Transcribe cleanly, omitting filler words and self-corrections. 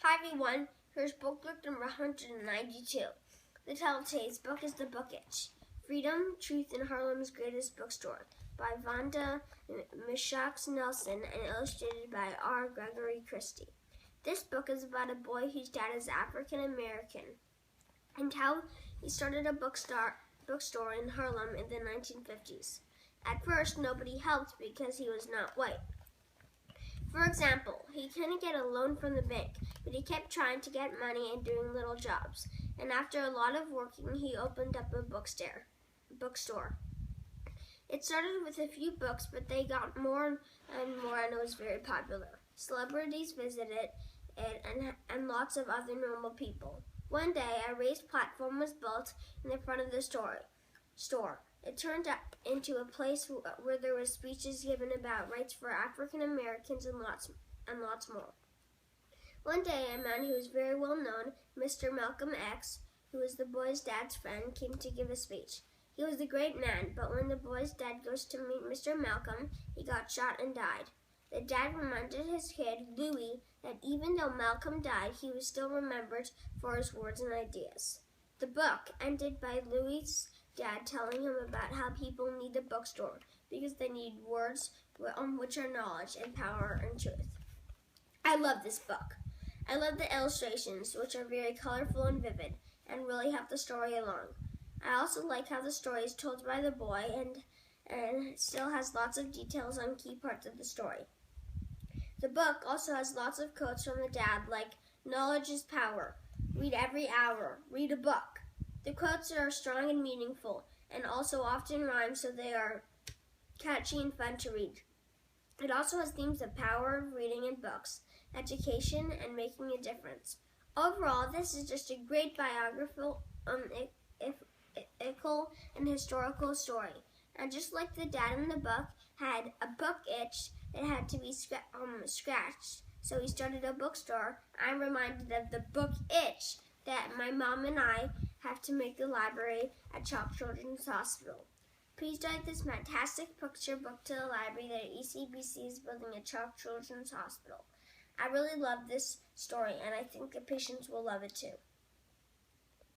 Hi everyone, here's book number 192. The Telltale's book is The Book Itch. Freedom, Truth in Harlem's Greatest Bookstore by Vonda Mischacks-Nelson and illustrated by R. Gregory Christie. This book is about a boy whose dad is African American and how he started a bookstore in Harlem in the 1950s. At first, nobody helped because he was not white. For example, he couldn't get a loan from the bank, but he kept trying to get money and doing little jobs. And after a lot of working, he opened up a bookstore. It started with a few books, but they got more and more, and it was very popular. Celebrities visited it, and lots of other normal people. One day, a raised platform was built in the front of the store. It turned into a place where there were speeches given about rights for African Americans and lots more. One day, a man who was very well known, Mr. Malcolm X, who was the boy's dad's friend, came to give a speech. He was a great man, but when the boy's dad goes to meet Mr. Malcolm, he got shot and died. The dad reminded his kid, Louis, that even though Malcolm died, he was still remembered for his words and ideas. The book ended by Louis' dad telling him about how people need a bookstore because they need words which are knowledge and power and truth. I love this book. I love the illustrations, which are very colorful and vivid and really help the story along. I also like how the story is told by the boy and still has lots of details on key parts of the story. The book also has lots of quotes from the dad like, "Knowledge is power. Read every hour. Read a book." The quotes are strong and meaningful, and also often rhyme, so they are catchy and fun to read. It also has themes of power, reading and books, education, and making a difference. Overall, this is just a great biographical, and historical story. And just like the dad in the book had a book itch that had to be scratched, so he started a bookstore, I'm reminded of the book itch that my mom and I have to make the library at CHOP Children's Hospital. Please donate this fantastic picture book to the library that ECBC is building at CHOP Children's Hospital. I really love this story, and I think the patients will love it too.